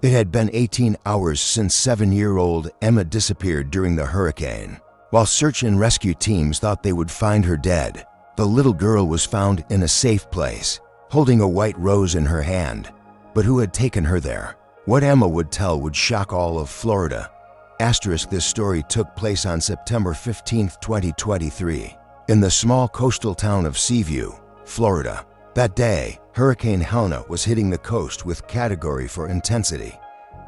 It had been 18 hours since 7-year-old Emma disappeared during the hurricane. While search and rescue teams thought they would find her dead, the little girl was found in a safe place, holding a white rose in her hand. But who had taken her there? What Emma would tell would shock all of Florida. This story took place on September 15, 2023, in the small coastal town of Seaview, Florida. That day, Hurricane Helena was hitting the coast with category 4 intensity,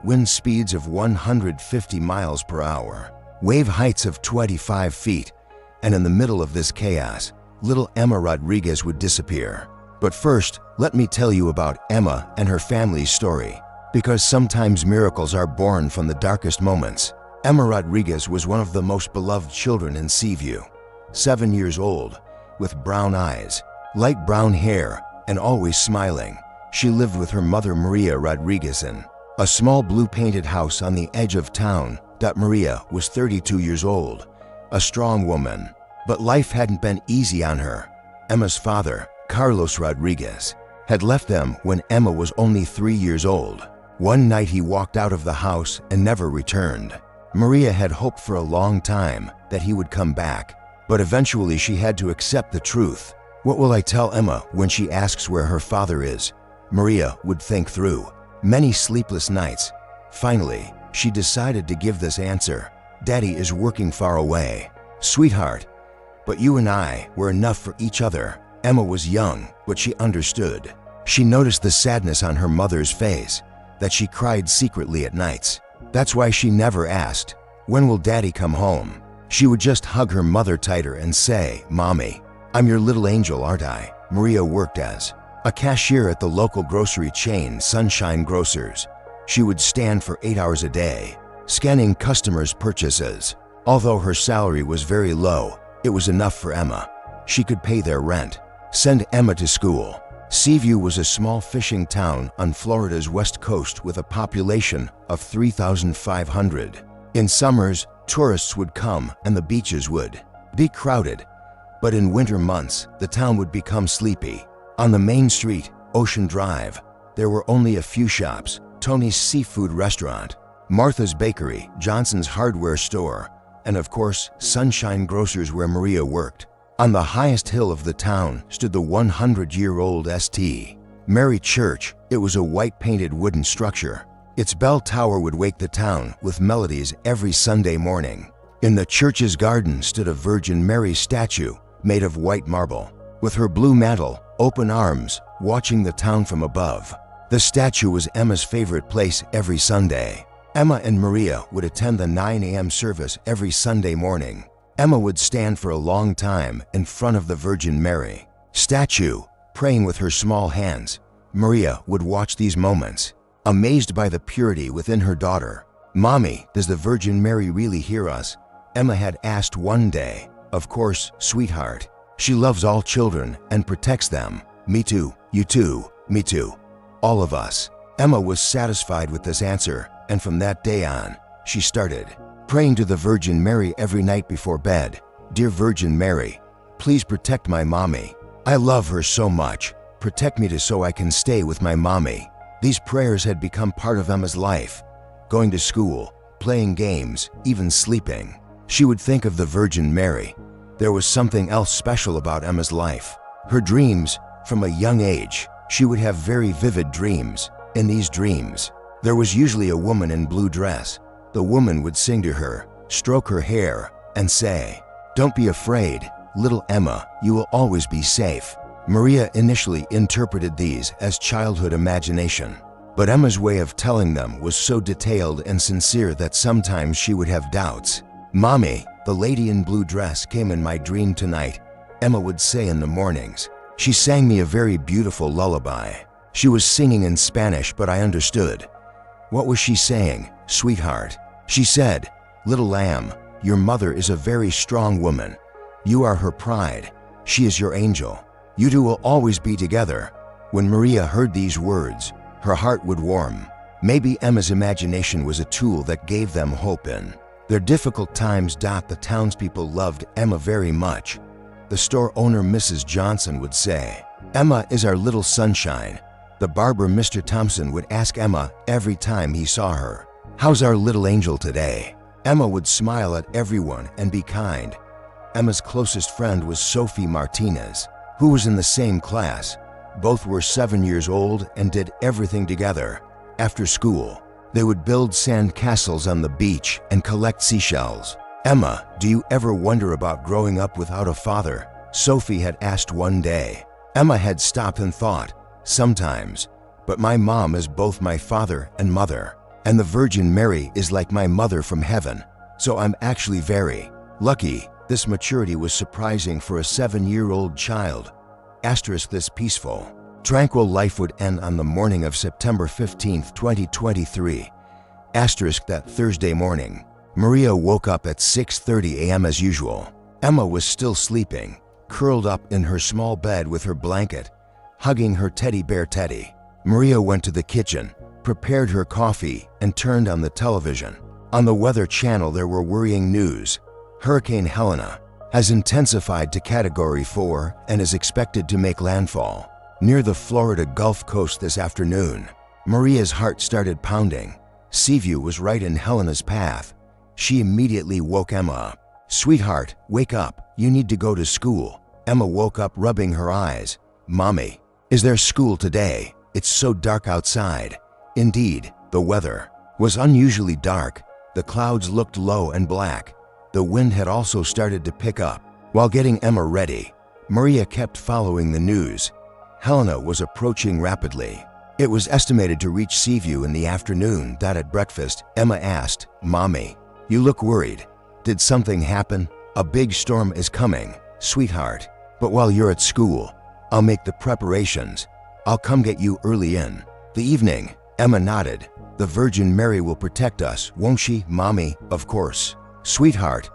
wind speeds of 150 miles per hour, wave heights of 25 feet, and in the middle of this chaos, little Emma Rodriguez would disappear. But first, let me tell you about Emma and her family's story, because sometimes miracles are born from the darkest moments. Emma Rodriguez was one of the most beloved children in Seaview. 7 years old, with brown eyes, light brown hair, and always smiling, she lived with her mother Maria Rodriguez in a small blue painted house on the edge of town. Maria was 32 years old, a strong woman, but life hadn't been easy on her. Emma's father, Carlos Rodriguez, had left them when Emma was only 3 years old. One night he walked out of the house and never returned. Maria had hoped for a long time that he would come back, but eventually she had to accept the truth. What will I tell Emma when she asks where her father is? Maria would think through many sleepless nights. Finally, she decided to give this answer. Daddy is working far away. Sweetheart, but you and I were enough for each other. Emma was young, but she understood. She noticed the sadness on her mother's face, that she cried secretly at nights. That's why she never asked, "When will Daddy come home?" She would just hug her mother tighter and say, "Mommy, I'm your little angel, aren't I?" Maria worked as a cashier at the local grocery chain Sunshine Grocers. She would stand for 8 hours a day, scanning customers' purchases. Although her salary was very low, it was enough for Emma. She could pay their rent, send Emma to school. Seaview was a small fishing town on Florida's west coast with a population of 3,500. In summers, tourists would come and the beaches would be crowded. But in winter months, the town would become sleepy. On the main street, Ocean Drive, there were only a few shops: Tony's Seafood Restaurant, Martha's Bakery, Johnson's Hardware Store, and of course, Sunshine Grocers where Maria worked. On the highest hill of the town stood the 100-year-old St. Mary Church. It was a white-painted wooden structure. Its bell tower would wake the town with melodies every Sunday morning. In the church's garden stood a Virgin Mary statue made of white marble, with her blue mantle, open arms, watching the town from above. The statue was Emma's favorite place every Sunday. Emma and Maria would attend the 9 a.m. service every Sunday morning. Emma would stand for a long time in front of the Virgin Mary statue, praying with her small hands. Maria would watch these moments, amazed by the purity within her daughter. "Mommy, does the Virgin Mary really hear us?" Emma had asked one day. "Of course, sweetheart. She loves all children and protects them." "Me too, you too, me too. All of us." Emma was satisfied with this answer, and from that day on, she started praying to the Virgin Mary every night before bed. "Dear Virgin Mary, please protect my mommy. I love her so much. Protect me so I can stay with my mommy." These prayers had become part of Emma's life, going to school, playing games, even sleeping. She would think of the Virgin Mary. There was something else special about Emma's life. Her dreams. From a young age, she would have very vivid dreams. In these dreams, there was usually a woman in blue dress. The woman would sing to her, stroke her hair, and say, "Don't be afraid, little Emma, you will always be safe." Maria initially interpreted these as childhood imagination, but Emma's way of telling them was so detailed and sincere that sometimes she would have doubts. "Mommy, the lady in blue dress came in my dream tonight," Emma would say in the mornings. "She sang me a very beautiful lullaby. She was singing in Spanish, but I understood." "What was she saying, sweetheart?" "She said, 'Little lamb, your mother is a very strong woman. You are her pride. She is your angel. You two will always be together." When Maria heard these words, her heart would warm. Maybe Emma's imagination was a tool that gave them hope in their difficult times. The townspeople loved Emma very much. The store owner, Mrs. Johnson, would say, "Emma is our little sunshine." The barber, Mr. Thompson, would ask Emma every time he saw her, "How's our little angel today?" Emma would smile at everyone and be kind. Emma's closest friend was Sophie Martinez, who was in the same class. Both were 7 years old and did everything together. After school, they would build sand castles on the beach and collect seashells. "Emma, do you ever wonder about growing up without a father?" Sophie had asked one day. Emma had stopped and thought, "Sometimes, but my mom is both my father and mother, and the Virgin Mary is like my mother from heaven, so I'm actually very lucky." This maturity was surprising for a 7-year-old child. Asterisk, this peaceful, tranquil life would end on the morning of September 15, 2023. Asterisk, that Thursday morning, Maria woke up at 6:30 a.m. as usual. Emma was still sleeping, curled up in her small bed with her blanket, hugging her teddy bear Teddy. Maria went to the kitchen, prepared her coffee, and turned on the television. On the Weather Channel there were worrying news. Hurricane Helena has intensified to Category 4 and is expected to make landfall near the Florida Gulf Coast this afternoon. Maria's heart started pounding. Seaview was right in Helena's path. She immediately woke Emma up. "Sweetheart, wake up. You need to go to school." Emma woke up rubbing her eyes. "Mommy, is there school today? It's so dark outside." Indeed, the weather was unusually dark. The clouds looked low and black. The wind had also started to pick up. While getting Emma ready, Maria kept following the news. Helena was approaching rapidly. It was estimated to reach Seaview in the afternoon. At breakfast, Emma asked, "Mommy, you look worried. Did something happen?" "A big storm is coming, sweetheart. But while you're at school, I'll make the preparations. I'll come get you early in the evening." Emma nodded. "The Virgin Mary will protect us, won't she, Mommy?" "Of course, sweetheart."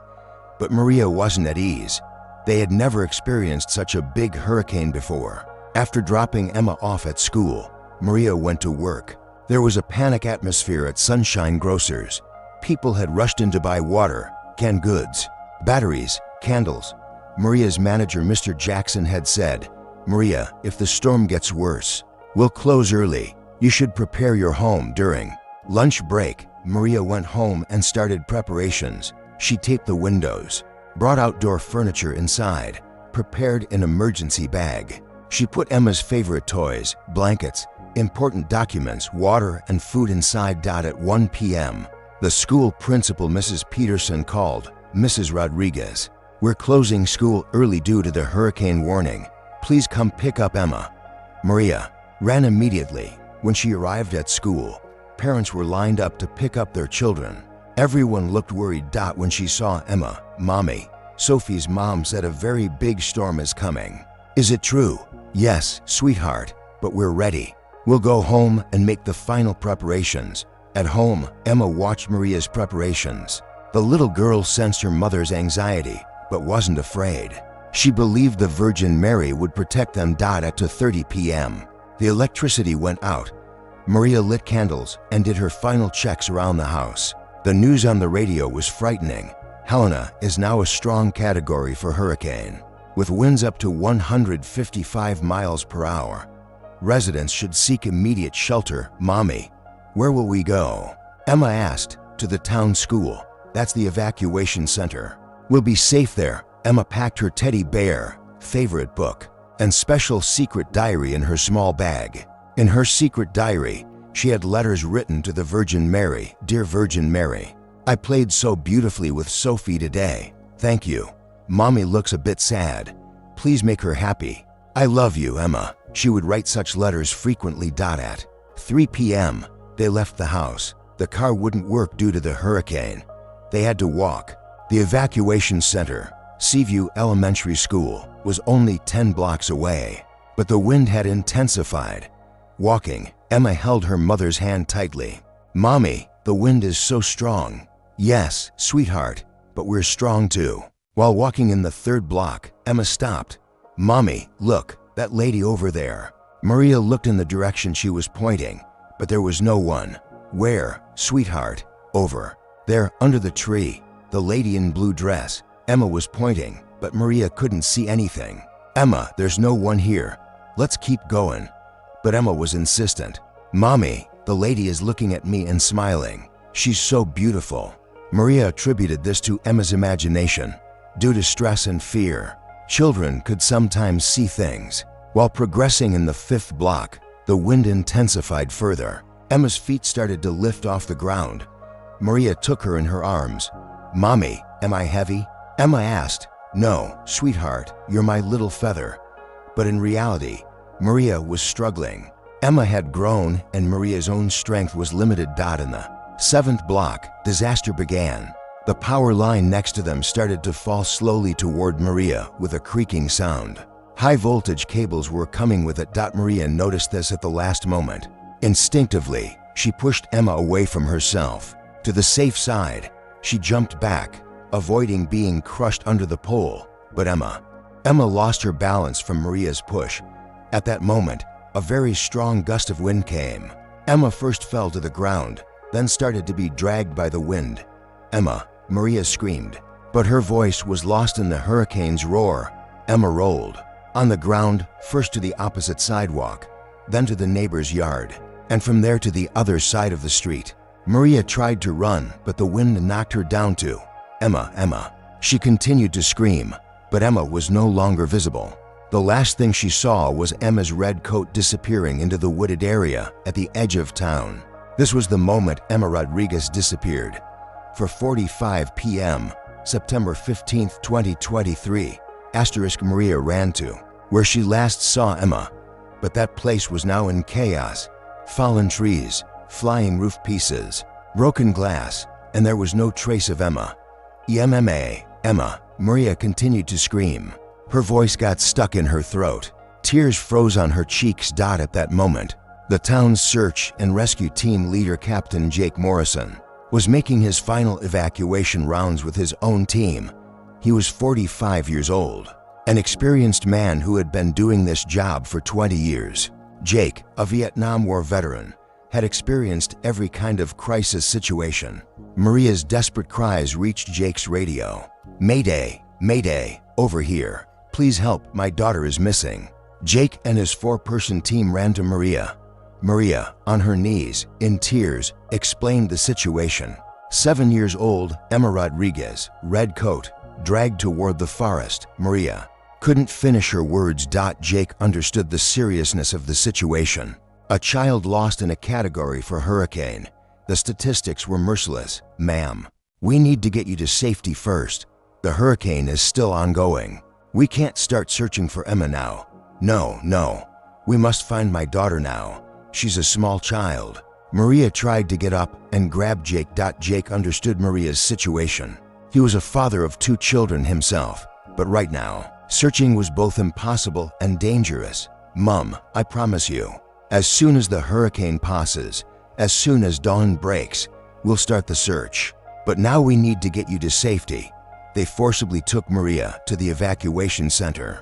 But Maria wasn't at ease. They had never experienced such a big hurricane before. After dropping Emma off at school, Maria went to work. There was a panic atmosphere at Sunshine Grocers. People had rushed in to buy water, canned goods, batteries, candles. Maria's manager, Mr. Jackson, had said, "Maria, if the storm gets worse, we'll close early. You should prepare your home." During lunch break, Maria went home and started preparations. She taped the windows, brought outdoor furniture inside, prepared an emergency bag. She put Emma's favorite toys, blankets, important documents, water, and food inside. At 1 p.m., the school principal, Mrs. Peterson, called. "Mrs. Rodriguez, we're closing school early due to the hurricane warning. Please come pick up Emma." Maria ran immediately. When she arrived at school, parents were lined up to pick up their children. Everyone looked worried. When she saw Emma, "Mommy," Sophie's mom said, "a very big storm is coming." "Is it true?" "Yes, sweetheart, but we're ready. We'll go home and make the final preparations." At home, Emma watched Maria's preparations. The little girl sensed her mother's anxiety, but wasn't afraid. She believed the Virgin Mary would protect them. At 2:30 p.m., the electricity went out. Maria lit candles and did her final checks around the house. The news on the radio was frightening. Helena is now a strong Category 4 hurricane, with winds up to 155 miles per hour. Residents should seek immediate shelter. "Mommy, where will we go?" Emma asked. "To the town school. That's the evacuation center. We'll be safe there." Emma packed her teddy bear, favorite book, and special secret diary in her small bag. In her secret diary, she had letters written to the Virgin Mary. "Dear Virgin Mary, I played so beautifully with Sophie today. Thank you. Mommy looks a bit sad. Please make her happy. I love you, Emma." She would write such letters frequently. At 3 p.m., they left the house. The car wouldn't work due to the hurricane. They had to walk. The evacuation center, Seaview Elementary School, was only 10 blocks away, but the wind had intensified. Walking, Emma held her mother's hand tightly. "Mommy, the wind is so strong." "Yes, sweetheart, but we're strong too." While walking in the 3rd block, Emma stopped. "Mommy, look, that lady over there." Maria looked in the direction she was pointing, but there was no one. "Where, sweetheart?" "Over there, under the tree. The lady in blue dress." Emma was pointing, but Maria couldn't see anything. "Emma, there's no one here. Let's keep going." but Emma was insistent. "Mommy, the lady is looking at me and smiling. She's so beautiful." Maria attributed this to Emma's imagination. Due to stress and fear, children could sometimes see things. While progressing in the 5th block, the wind intensified further. Emma's feet started to lift off the ground. Maria took her in her arms. "Mommy, am I heavy?" Emma asked. "No, sweetheart, you're my little feather." But in reality, Maria was struggling. Emma had grown and Maria's own strength was limited. In the 7th block, disaster began. The power line next to them started to fall slowly toward Maria with a creaking sound. High voltage cables were coming with it. Maria noticed this at the last moment. Instinctively, she pushed Emma away from herself. To the safe side, she jumped back, avoiding being crushed under the pole. But Emma lost her balance from Maria's push. At that moment, a very strong gust of wind came. Emma first fell to the ground, then started to be dragged by the wind. "Emma," Maria screamed, but her voice was lost in the hurricane's roar. Emma rolled on the ground, first to the opposite sidewalk, then to the neighbor's yard, and from there to the other side of the street. Maria tried to run, but the wind knocked her down to "Emma, Emma." She continued to scream, but Emma was no longer visible. The last thing she saw was Emma's red coat disappearing into the wooded area at the edge of town. This was the moment Emma Rodriguez disappeared. For 4:45 p.m., September 15, 2023, Maria ran to where she last saw Emma, but that place was now in chaos. Fallen trees, flying roof pieces, broken glass, and there was no trace of Emma. Emma, Maria continued to scream. Her voice got stuck in her throat. Tears froze on her cheeks. At that moment, the town's search and rescue team leader, Captain Jake Morrison, was making his final evacuation rounds with his own team. He was 45 years old, an experienced man who had been doing this job for 20 years. Jake, a Vietnam War veteran, had experienced every kind of crisis situation. Maria's desperate cries reached Jake's radio. "Mayday, Mayday, over here. Please help, my daughter is missing." Jake and his 4-person team ran to Maria. Maria, on her knees, in tears, explained the situation. 7 years old Emma Rodriguez, red coat, dragged toward the forest. Maria couldn't finish her words. Jake understood the seriousness of the situation. A child lost in a category for hurricane. The statistics were merciless. "Ma'am, we need to get you to safety first. The hurricane is still ongoing. We can't start searching for Emma now. No. We must find my daughter now. She's a small child." Maria tried to get up and grab Jake. Jake understood Maria's situation. He was a father of 2 children himself, but right now, searching was both impossible and dangerous. "Mom, I promise you, as soon as the hurricane passes, as soon as dawn breaks, we'll start the search. But now we need to get you to safety." They forcibly took Maria to the evacuation center.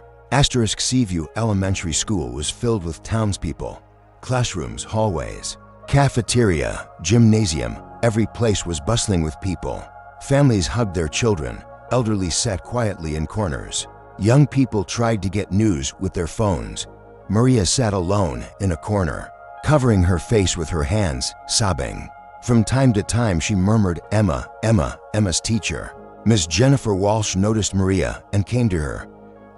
Seaview Elementary School was filled with townspeople. Classrooms, hallways, cafeteria, gymnasium, every place was bustling with people. Families hugged their children, elderly sat quietly in corners. Young people tried to get news with their phones. Maria sat alone in a corner, covering her face with her hands, sobbing. From time to time she murmured, "Emma, Emma." Emma's teacher, Miss Jennifer Walsh, noticed Maria and came to her.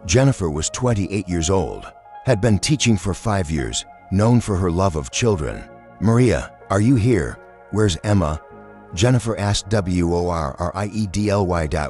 Jennifer was 28 years old, had been teaching for 5 years, known for her love of children. "Maria, are you here? Where's Emma?" Jennifer asked WORRIEDLY.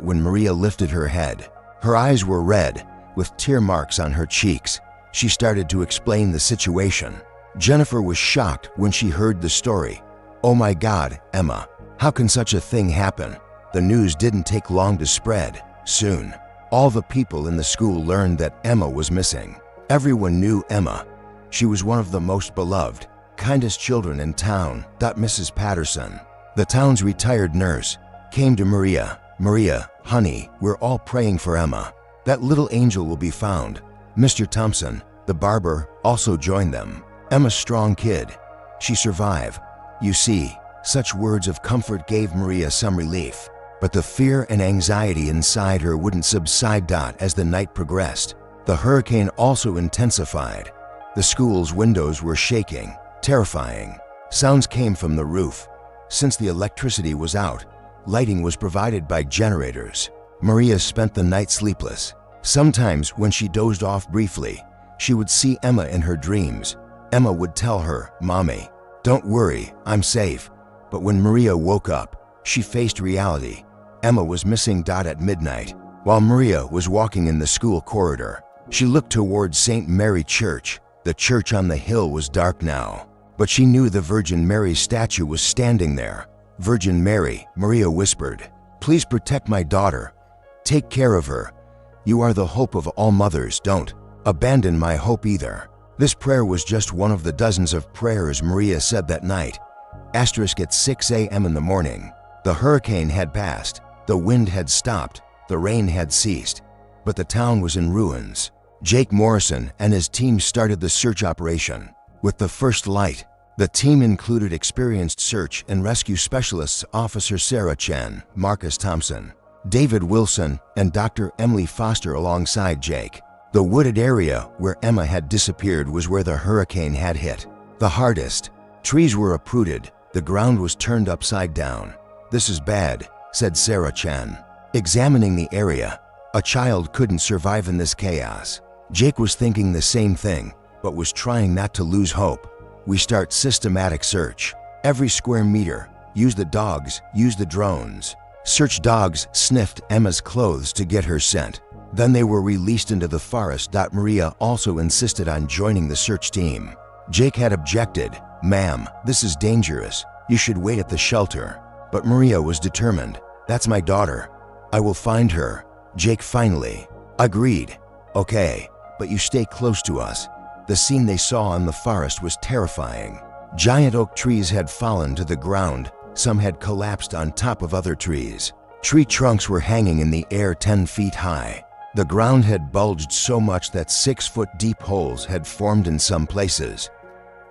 When Maria lifted her head, her eyes were red, with tear marks on her cheeks. She started to explain the situation. Jennifer was shocked when she heard the story. "Oh my God, Emma, how can such a thing happen?" The news didn't take long to spread. Soon, all the people in the school learned that Emma was missing. Everyone knew Emma. She was one of the most beloved, kindest children in town. Mrs. Patterson, the town's retired nurse, came to Maria. "Maria, honey, we're all praying for Emma. That little angel will be found." Mr. Thompson, the barber, also joined them. "Emma's strong kid. She survived." You see, such words of comfort gave Maria some relief. But the fear and anxiety inside her wouldn't subside. As the night progressed, the hurricane also intensified. The school's windows were shaking, terrifying. Sounds came from the roof. Since the electricity was out, lighting was provided by generators. Maria spent the night sleepless. Sometimes when she dozed off briefly, she would see Emma in her dreams. Emma would tell her, "Mommy, don't worry, I'm safe." But when Maria woke up, she faced reality. Emma was missing. At midnight, while Maria was walking in the school corridor, she looked towards St. Mary Church. The church on the hill was dark now, but she knew the Virgin Mary's statue was standing there. "Virgin Mary," Maria whispered, "please protect my daughter. Take care of her. You are the hope of all mothers. Don't abandon my hope either." This prayer was just one of the dozens of prayers Maria said that night. At 6 a.m. in the morning, the hurricane had passed, the wind had stopped, the rain had ceased, but the town was in ruins. Jake Morrison and his team started the search operation. With the first light, the team included experienced search and rescue specialists Officer Sarah Chen, Marcus Thompson, David Wilson, and Dr. Emily Foster alongside Jake. The wooded area where Emma had disappeared was where the hurricane had hit the hardest. Trees were uprooted, the ground was turned upside down. "This is bad," said Sarah Chen, examining the area. "A child couldn't survive in this chaos." Jake was thinking the same thing, but was trying not to lose hope. "We start systematic search. Every square meter. Use the dogs, use the drones." Search dogs sniffed Emma's clothes to get her scent. Then they were released into the forest. Maria also insisted on joining the search team. Jake had objected. "Ma'am, this is dangerous. You should wait at the shelter." But Maria was determined. "That's my daughter. I will find her." Jake finally agreed. "Okay, but you stay close to us." The scene they saw in the forest was terrifying. Giant oak trees had fallen to the ground. Some had collapsed on top of other trees. Tree trunks were hanging in the air 10 feet high. The ground had bulged so much that 6-foot deep holes had formed in some places.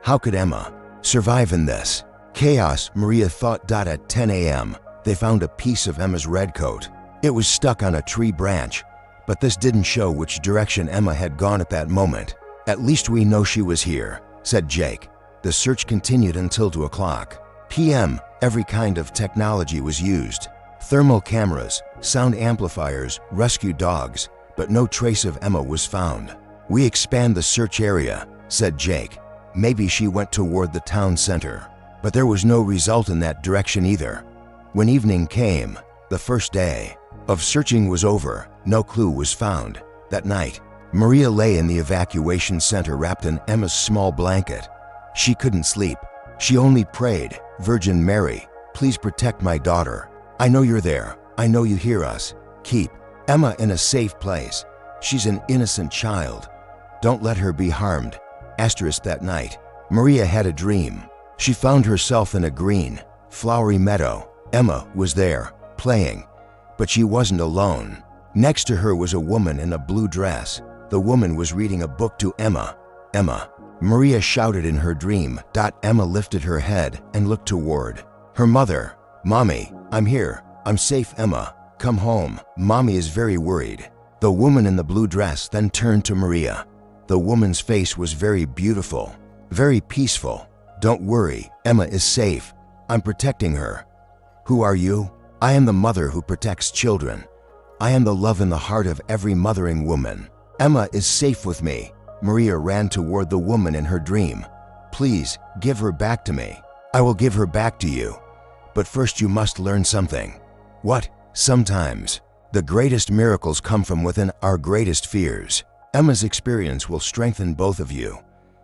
How could Emma survive in this chaos? Maria thought. At 10 a.m., they found a piece of Emma's red coat. It was stuck on a tree branch, but this didn't show which direction Emma had gone at that moment. "At least we know she was here," said Jake. The search continued until 2 p.m. Every kind of technology was used. Thermal cameras, sound amplifiers, rescue dogs, but no trace of Emma was found. "We expand the search area," said Jake. "Maybe she went toward the town center." But there was no result in that direction either. When evening came, the first day of searching was over. No clue was found. That night, Maria lay in the evacuation center wrapped in Emma's small blanket. She couldn't sleep. She only prayed, "Virgin Mary, please protect my daughter. I know you're there. I know you hear us. Keep Emma in a safe place. She's an innocent child. Don't let her be harmed." That night, Maria had a dream. She found herself in a green, flowery meadow. Emma was there, playing, but she wasn't alone. Next to her was a woman in a blue dress. The woman was reading a book to Emma. "Emma," Maria shouted in her dream. Emma lifted her head and looked toward her mother. "Mommy, I'm here. I'm safe. Emma, come home. Mommy is very worried." The woman in the blue dress then turned to Maria. The woman's face was very beautiful, very peaceful. "Don't worry, Emma is safe. I'm protecting her." "Who are you?" "I am the mother who protects children. I am the love in the heart of every mothering woman. Emma is safe with me." Maria ran toward the woman in her dream. "Please, give her back to me." "I will give her back to you. But first you must learn something." "What?" "Sometimes the greatest miracles come from within our greatest fears. Emma's experience will strengthen both of you."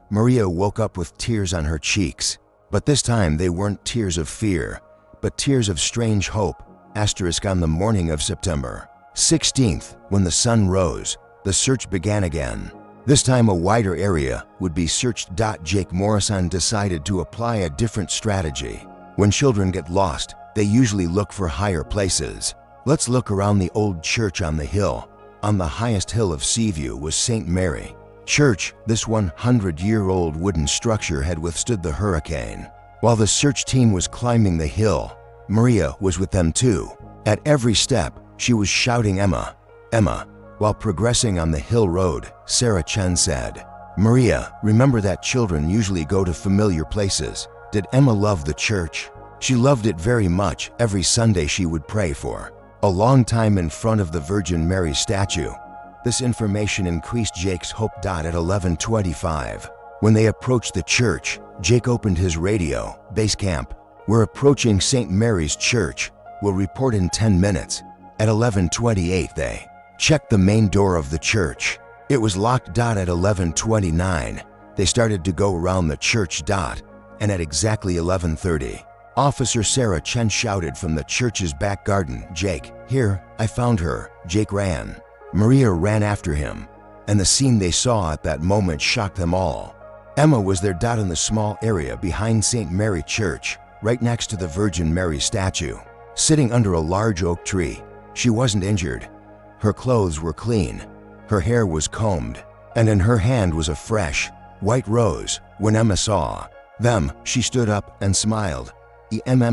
Maria woke up with tears on her cheeks, but this time they weren't tears of fear, but tears of strange hope. On the morning of September 16th, when the sun rose, the search began again. This time a wider area would be searched. Jake Morrison decided to apply a different strategy. When children get lost, they usually look for higher places. "Let's look around the old church on the hill." On the highest hill of Seaview was St. Mary Church. This 100-year-old wooden structure had withstood the hurricane. While the search team was climbing the hill, Maria was with them too. At every step, she was shouting, "Emma, Emma." While progressing on the hill road, Sarah Chen said, Maria, remember that children usually go to familiar places. Did Emma love the church? She loved it very much. Every Sunday she would pray for a long time in front of the Virgin Mary statue. This information increased Jake's hope. At 11:25, when they approached the church, Jake opened his radio. Base camp. We're approaching St. Mary's Church. We'll report in 10 minutes. At 11:28, they checked the main door of the church. It was locked. At 11:29, they started to go around the church. And at exactly 11:30, Officer Sarah Chen shouted from the church's back garden, "Jake, here, I found her." Jake ran. Maria ran after him, and the scene they saw at that moment shocked them all. Emma was there. In the small area behind St. Mary Church, right next to the Virgin Mary statue, sitting under a large oak tree. She wasn't injured. Her clothes were clean. Her hair was combed, and in her hand was a fresh, white rose. When Emma saw them, she stood up and smiled. "Emma!"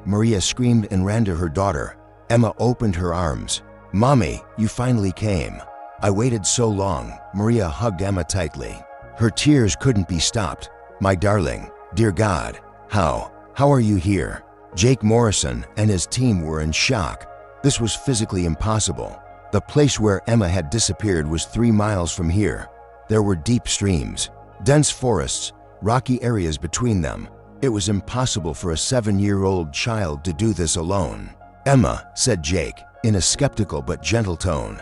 Maria screamed and ran to her daughter. Emma opened her arms. "Mommy, you finally came. I waited so long." Maria hugged Emma tightly. Her tears couldn't be stopped. "My darling, dear God, how are you here?" Jake Morrison and his team were in shock. This was physically impossible. The place where Emma had disappeared was 3 miles from here. There were deep streams, dense forests, rocky areas between them. It was impossible for a 7-year-old child to do this alone. "Emma," said Jake, in a skeptical but gentle tone,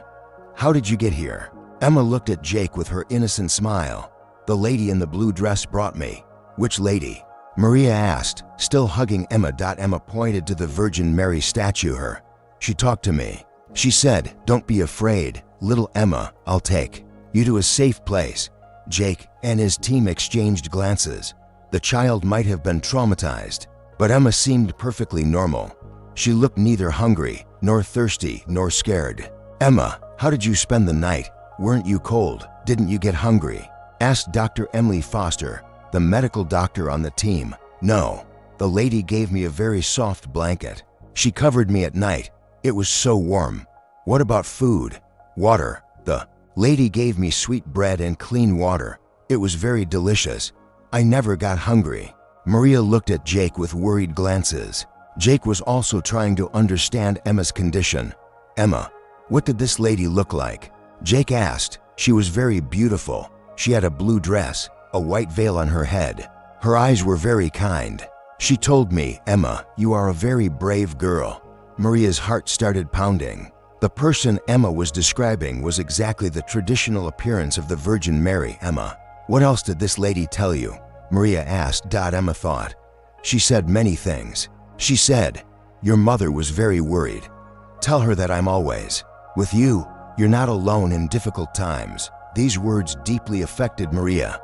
"how did you get here?" Emma looked at Jake with her innocent smile. "The lady in the blue dress brought me." "Which lady?" Maria asked, still hugging Emma. Emma pointed to the Virgin Mary statue. "She talked to me. She said, 'Don't be afraid, little Emma, I'll take you to a safe place.'" Jake and his team exchanged glances. The child might have been traumatized, but Emma seemed perfectly normal. She looked neither hungry, nor thirsty, nor scared. "Emma, how did you spend the night? Weren't you cold? Didn't you get hungry?" asked Dr. Emily Foster, the medical doctor on the team. "No. The lady gave me a very soft blanket. She covered me at night. It was so warm." "What about food? Water?" "The lady gave me sweet bread and clean water. It was very delicious. I never got hungry." Maria looked at Jake with worried glances. Jake was also trying to understand Emma's condition. "Emma, what did this lady look like?" Jake asked. "She was very beautiful. She had a blue dress, a white veil on her head. Her eyes were very kind. She told me, 'Emma, you are a very brave girl.'" Maria's heart started pounding. The person Emma was describing was exactly the traditional appearance of the Virgin Mary. "Emma, what else did this lady tell you?" Maria asked. Emma thought. "She said many things. She said, 'Your mother was very worried. Tell her that I'm always with you. You're not alone in difficult times.'" These words deeply affected Maria.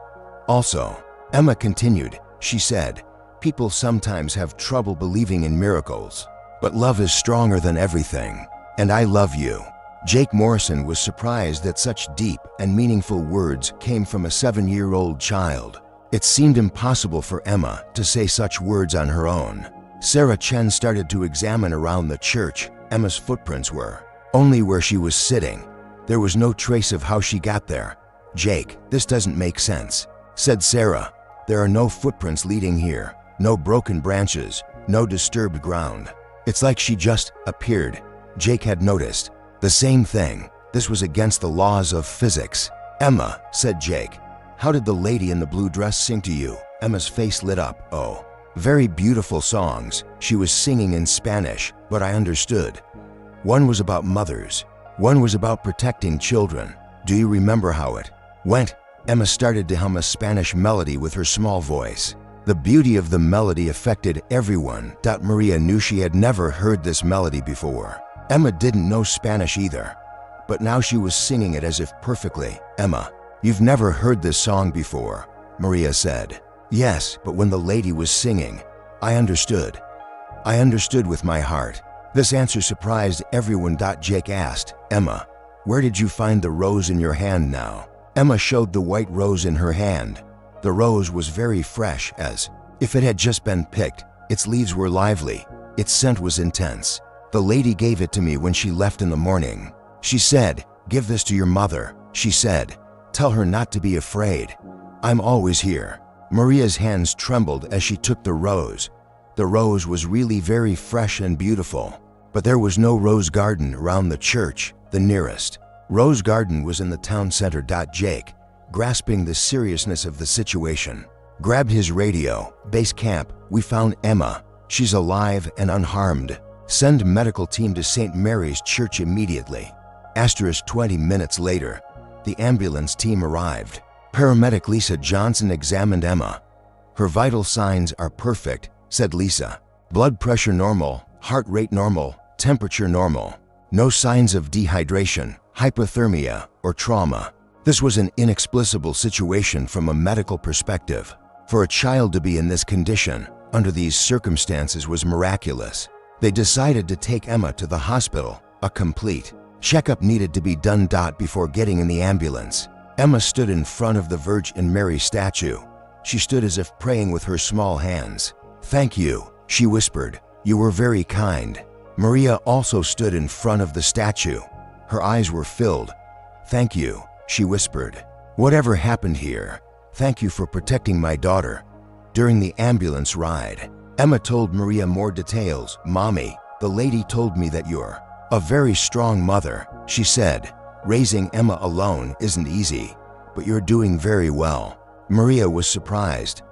"Also," Emma continued, she said, "people sometimes have trouble believing in miracles, but love is stronger than everything. And I love you." Jake Morrison was surprised that such deep and meaningful words came from a 7-year-old child. It seemed impossible for Emma to say such words on her own. Sarah Chen started to examine around the church. Emma's footprints were only where she was sitting. There was no trace of how she got there. "Jake, this doesn't make sense," said Sarah. "There are no footprints leading here, no broken branches, no disturbed ground. It's like she just appeared." Jake had noticed the same thing. This was against the laws of physics. "Emma," said Jake, "how did the lady in the blue dress sing to you?" Emma's face lit up. "Oh, very beautiful songs. She was singing in Spanish, but I understood. One was about mothers. One was about protecting children. Do you remember how it went?" Emma started to hum a Spanish melody with her small voice. The beauty of the melody affected everyone. Maria knew she had never heard this melody before. Emma didn't know Spanish either, but now she was singing it as if perfectly. "Emma, you've never heard this song before," Maria said. "Yes, but when the lady was singing, I understood. I understood with my heart." This answer surprised everyone. Jake asked, "Emma, where did you find the rose in your hand now?" Emma showed the white rose in her hand. The rose was very fresh, as if it had just been picked. Its leaves were lively. Its scent was intense. "The lady gave it to me when she left in the morning. She said, 'Give this to your mother,' she said. Tell her not to be afraid. I'm always here." Maria's hands trembled as she took the rose. The rose was really very fresh and beautiful, but there was no rose garden around the church, the nearest. Rose garden was in the town center. Jake, grasping the seriousness of the situation, grabbed his radio. "Base camp, we found Emma. She's alive and unharmed. Send medical team to St. Mary's Church immediately." 20 minutes later, the ambulance team arrived. Paramedic Lisa Johnson examined Emma. "Her vital signs are perfect," said Lisa. "Blood pressure normal, heart rate normal, temperature normal. No signs of dehydration, hypothermia, or trauma." This was an inexplicable situation from a medical perspective. For a child to be in this condition, under these circumstances, was miraculous. They decided to take Emma to the hospital. A complete checkup needed to be done. Before getting in the ambulance, Emma stood in front of the Virgin Mary statue. She stood as if praying with her small hands. "Thank you," she whispered. "You were very kind." Maria also stood in front of the statue. Her eyes were filled. "Thank you," she whispered. "Whatever happened here, thank you for protecting my daughter." During the ambulance ride, Emma told Maria more details. "Mommy, the lady told me that you're a very strong mother," she said. "Raising Emma alone isn't easy, but you're doing very well." Maria was surprised.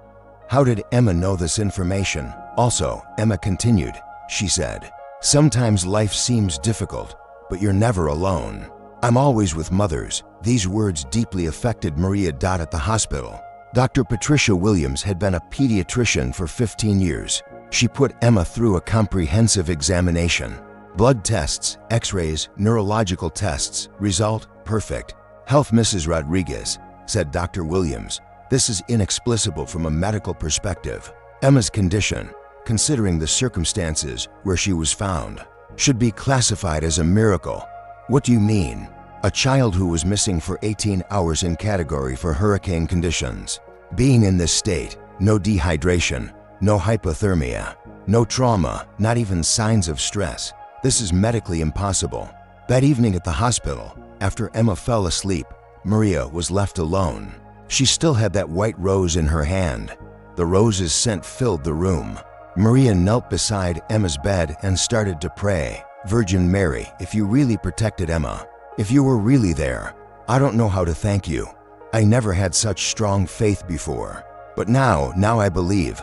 How did Emma know this information? "Also," Emma continued, she said, "sometimes life seems difficult, but you're never alone. I'm always with mothers." These words deeply affected Maria. At the hospital, Dr. Patricia Williams had been a pediatrician for 15 years. She put Emma through a comprehensive examination. Blood tests, x-rays, neurological tests, result, perfect. "Health, Mrs. Rodriguez," said Dr. Williams. "This is inexplicable from a medical perspective. Emma's condition, considering the circumstances where she was found, should be classified as a miracle." "What do you mean?" "A child who was missing for 18 hours in category for hurricane conditions. Being in this state, no dehydration, no hypothermia, no trauma, not even signs of stress. This is medically impossible." That evening at the hospital, after Emma fell asleep, Maria was left alone. She still had that white rose in her hand. The rose's scent filled the room. Maria knelt beside Emma's bed and started to pray. "Virgin Mary, if you really protected Emma, if you were really there, I don't know how to thank you. I never had such strong faith before, but now I believe."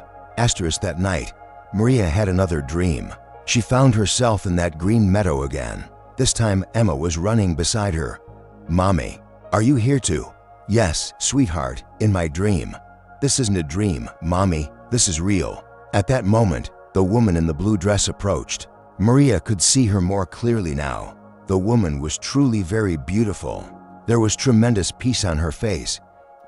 That night, Maria had another dream. She found herself in that green meadow again. This time Emma was running beside her. "Mommy, are you here too?" "Yes, sweetheart, in my dream." "This isn't a dream, Mommy, this is real." At that moment, the woman in the blue dress approached. Maria could see her more clearly now. The woman was truly very beautiful. There was tremendous peace on her face.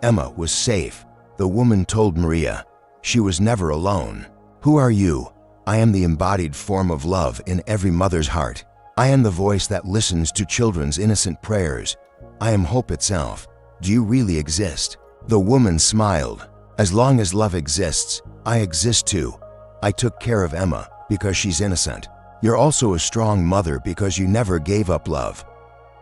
Emma was safe. The woman told Maria she was never alone. "Who are you?" "I am the embodied form of love in every mother's heart. I am the voice that listens to children's innocent prayers. I am hope itself. Do you really exist?" The woman smiled. "As long as love exists, I exist too. I took care of Emma because she's innocent. You're also a strong mother because you never gave up love.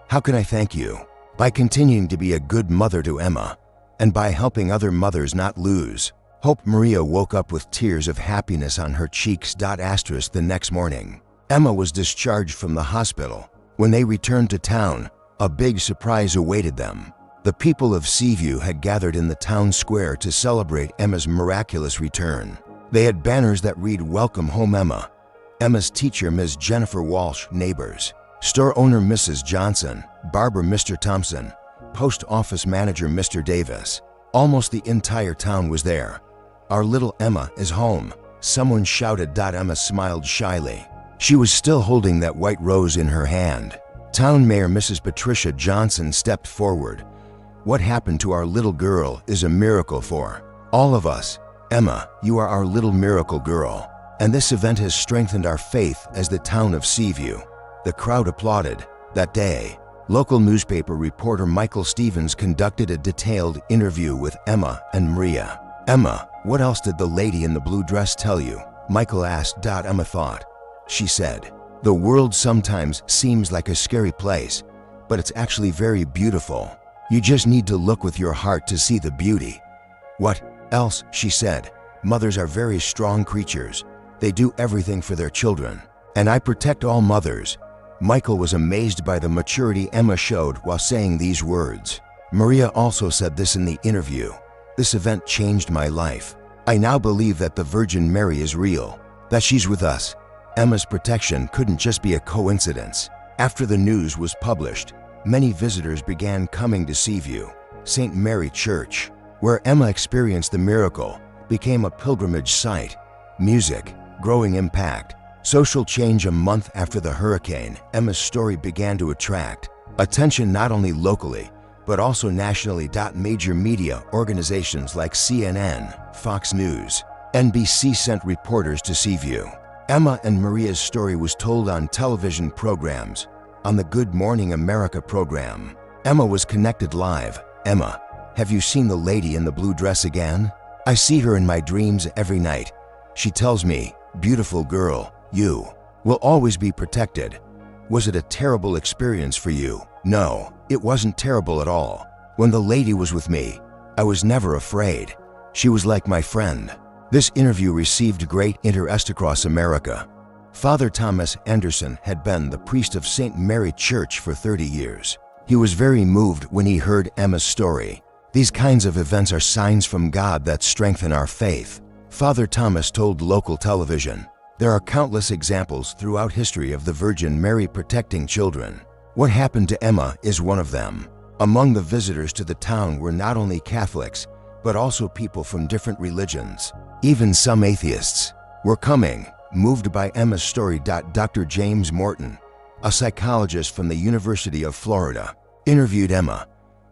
How can I thank you?" "By continuing to be a good mother to Emma, and by helping other mothers not lose hope." Maria woke up with tears of happiness on her cheeks. The next morning, Emma was discharged from the hospital. When they returned to town, a big surprise awaited them. The people of Seaview had gathered in the town square to celebrate Emma's miraculous return. They had banners that read, "Welcome home, Emma." Emma's teacher, Ms. Jennifer Walsh, neighbors, store owner Mrs. Johnson, barber Mr. Thompson, post office manager Mr. Davis. Almost the entire town was there. "Our little Emma is home," someone shouted. Emma smiled shyly. She was still holding that white rose in her hand. Town Mayor Mrs. Patricia Johnson stepped forward. "What happened to our little girl is a miracle for all of us. Emma, you are our little miracle girl. And this event has strengthened our faith as the town of Seaview." The crowd applauded. That day, local newspaper reporter Michael Stevens conducted a detailed interview with Emma and Maria. "Emma, what else did the lady in the blue dress tell you?" Michael asked. Emma thought. She said, "The world sometimes seems like a scary place, but it's actually very beautiful. You just need to look with your heart to see the beauty. What else? She said. Mothers are very strong creatures. They do everything for their children. And I protect all mothers. Michael was amazed by the maturity Emma showed while saying these words. Maria also said this in the interview. This event changed my life. I now believe that the Virgin Mary is real, that she's with us. Emma's protection couldn't just be a coincidence. After the news was published, many visitors began coming to Seaview. St. Mary Church, where Emma experienced the miracle, became a pilgrimage site. Music, growing impact, social change. A month after the hurricane, Emma's story began to attract attention not only locally, but also nationally. Major media organizations like CNN, Fox News, NBC sent reporters to Seaview. Emma and Maria's story was told on television programs. On the Good Morning America program, Emma was connected live. Emma, have you seen the lady in the blue dress again? I see her in my dreams every night. She tells me, beautiful girl, you will always be protected. Was it a terrible experience for you? No, it wasn't terrible at all. When the lady was with me, I was never afraid. She was like my friend. This interview received great interest across America. Father Thomas Anderson had been the priest of St. Mary Church for 30 years. He was very moved when he heard Emma's story. These kinds of events are signs from God that strengthen our faith. Father Thomas told local television, there are countless examples throughout history of the Virgin Mary protecting children. What happened to Emma is one of them. Among the visitors to the town were not only Catholics, but also people from different religions. Even some atheists were coming, moved by Emma's story. Dr. James Morton, a psychologist from the University of Florida, interviewed Emma.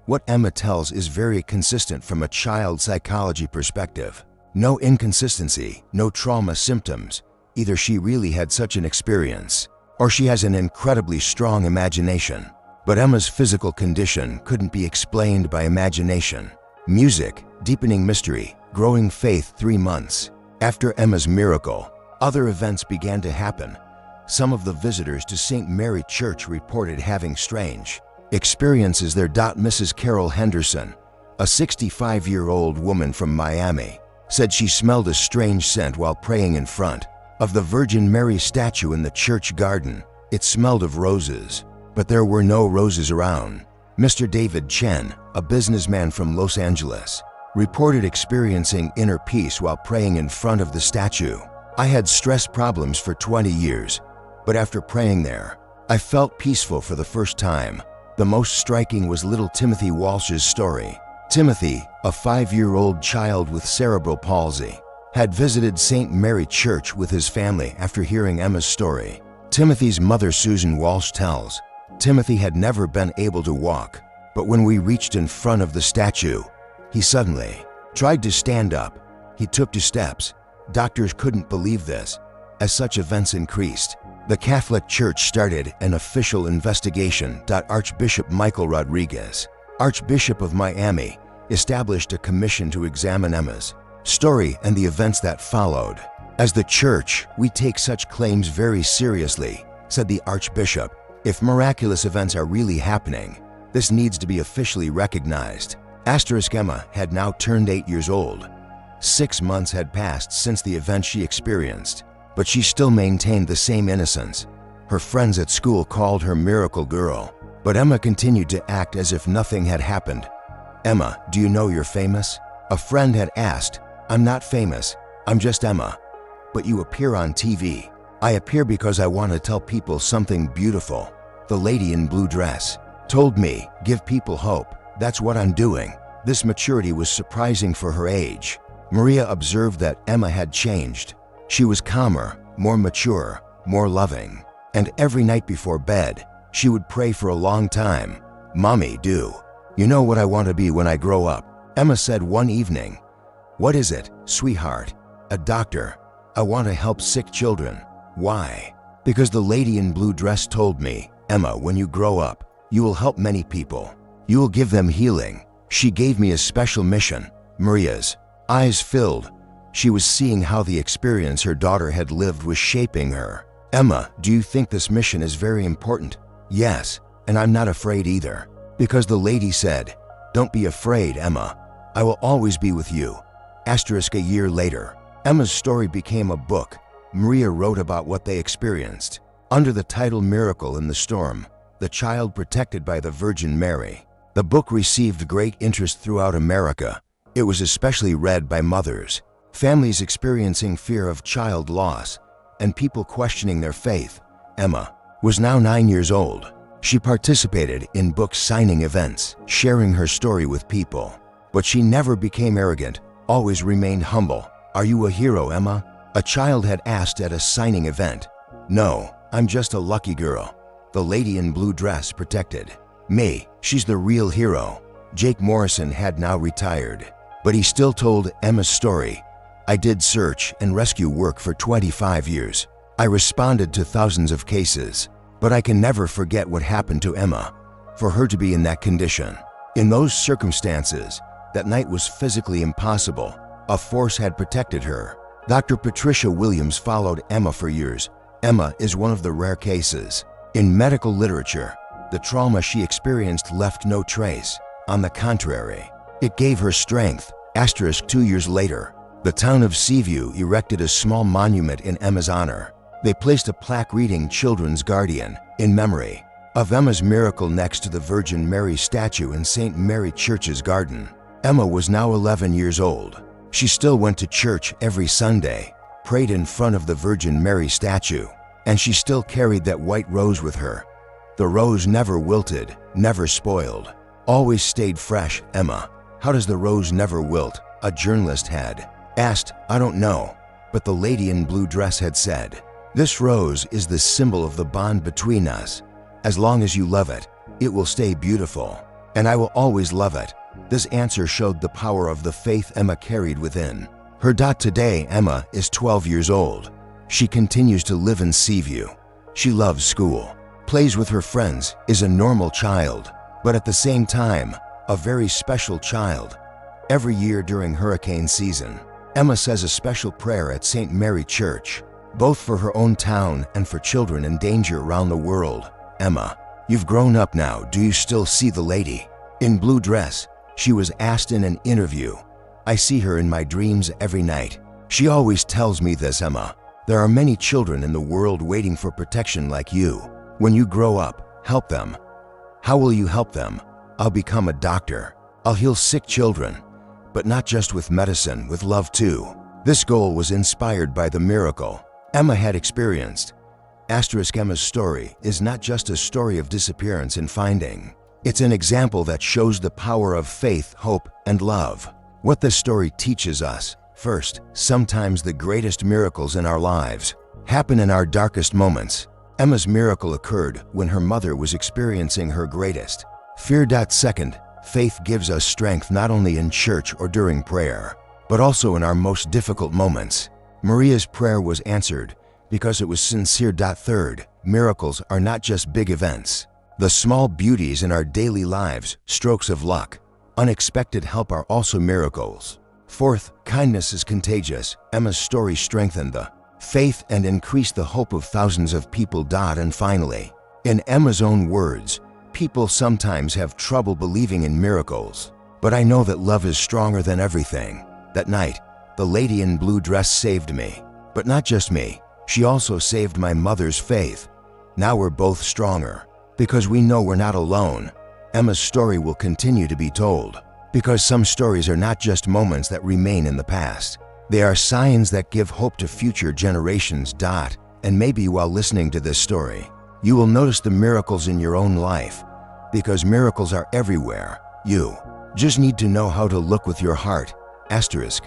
What Emma tells is very consistent from a child psychology perspective. No inconsistency, no trauma symptoms. Either she really had such an experience, or she has an incredibly strong imagination. But Emma's physical condition couldn't be explained by imagination. Music, deepening mystery, growing faith. 3 months after Emma's miracle, other events began to happen. Some of the visitors to St. Mary Church reported having strange experiences there. Mrs. Carol Henderson, a 65-year-old woman from Miami, said she smelled a strange scent while praying in front of the Virgin Mary statue in the church garden. It smelled of roses, but there were no roses around. Mr. David Chen, a businessman from Los Angeles, reported experiencing inner peace while praying in front of the statue. I had stress problems for 20 years, but after praying there, I felt peaceful for the first time. The most striking was little Timothy Walsh's story. Timothy, a 5-year-old child with cerebral palsy, had visited St. Mary Church with his family after hearing Emma's story. Timothy's mother, Susan Walsh, tells, Timothy had never been able to walk, but when we reached in front of the statue, he suddenly tried to stand up. He took 2 steps. Doctors couldn't believe this. As such events increased, the Catholic Church started an official investigation. Archbishop Michael Rodriguez, Archbishop of Miami, established a commission to examine Emma's story and the events that followed. As the Church, we take such claims very seriously, said the Archbishop. If miraculous events are really happening, this needs to be officially recognized. Emma had now turned 8 years old. 6 months had passed since the event she experienced, but she still maintained the same innocence. Her friends at school called her Miracle Girl, but Emma continued to act as if nothing had happened. Emma, do you know you're famous? A friend had asked. I'm not famous, I'm just Emma. But you appear on TV. I appear because I want to tell people something beautiful. The lady in blue dress told me, give people hope. That's what I'm doing. This maturity was surprising for her age. Maria observed that Emma had changed. She was calmer, more mature, more loving. And every night before bed, she would pray for a long time. Mommy, do you know what I want to be when I grow up? Emma said one evening. What is it, sweetheart? A doctor. I want to help sick children. Why? Because the lady in blue dress told me, Emma, when you grow up, you will help many people. You will give them healing. She gave me a special mission. Maria's eyes filled. She was seeing how the experience her daughter had lived was shaping her. Emma, do you think this mission is very important? Yes, and I'm not afraid either. Because the lady said, Don't be afraid, Emma. I will always be with you. Asterisk a year later, Emma's story became a book. Maria wrote about what they experienced. Under the title Miracle in the Storm, the child protected by the Virgin Mary. The book received great interest throughout America. It was especially read by mothers, families experiencing fear of child loss, and people questioning their faith. Emma was now 9 years old. She participated in book signing events, sharing her story with people. But she never became arrogant, always remained humble. Are you a hero, Emma? A child had asked at a signing event. No, I'm just a lucky girl. The lady in blue dress protected me. She's the real hero. Jake Morrison had now retired, but he still told Emma's story. I did search and rescue work for 25 years. I responded to thousands of cases, but I can never forget what happened to Emma. For her to be in that condition, in those circumstances, that night was physically impossible. A force had protected her. Dr. Patricia Williams followed Emma for years. Emma is one of the rare cases. In medical literature, the trauma she experienced left no trace. On the contrary, it gave her strength. Asterisk 2 years later, the town of Seaview erected a small monument in Emma's honor. They placed a plaque reading Children's Guardian in memory of Emma's miracle next to the Virgin Mary statue in St. Mary Church's garden. Emma was now 11 years old. She still went to church every Sunday, prayed in front of the Virgin Mary statue, and she still carried that white rose with her. The rose never wilted, never spoiled, always stayed fresh. Emma, how does the rose never wilt? A journalist had asked. I don't know, but the lady in blue dress had said, this rose is the symbol of the bond between us. As long as you love it, it will stay beautiful, and I will always love it. This answer showed the power of the faith Emma carried within her. Today, Emma is 12 years old. She continues to live in Seaview. She loves school, plays with her friends, is a normal child, but at the same time, a very special child. Every year during hurricane season, Emma says a special prayer at St. Mary Church, both for her own town and for children in danger around the world. Emma, you've grown up now. Do you still see the lady in blue dress? She was asked in an interview. I see her in my dreams every night. She always tells me this, Emma. There are many children in the world waiting for protection like you. When you grow up, help them. How will you help them? I'll become a doctor. I'll heal sick children, but not just with medicine, with love too. This goal was inspired by the miracle Emma had experienced. Emma's story is not just a story of disappearance and finding. It's an example that shows the power of faith, hope, and love. What this story teaches us: first, sometimes the greatest miracles in our lives happen in our darkest moments. Emma's miracle occurred when her mother was experiencing her greatest fear. Second, faith gives us strength not only in church or during prayer, but also in our most difficult moments. Maria's prayer was answered because it was sincere. Third, miracles are not just big events. The small beauties in our daily lives, strokes of luck, unexpected help, are also miracles. Fourth, kindness is contagious. Emma's story strengthened the faith and increased the hope of thousands of people. And finally, in Emma's own words, people sometimes have trouble believing in miracles, but I know that love is stronger than everything. That night, the lady in blue dress saved me, but not just me. She also saved my mother's faith. Now we're both stronger because we know we're not alone. Emma's story will continue to be told because some stories are not just moments that remain in the past. They are signs that give hope to future generations. And maybe while listening to this story, you will notice the miracles in your own life, because miracles are everywhere. You just need to know how to look with your heart. Asterisk.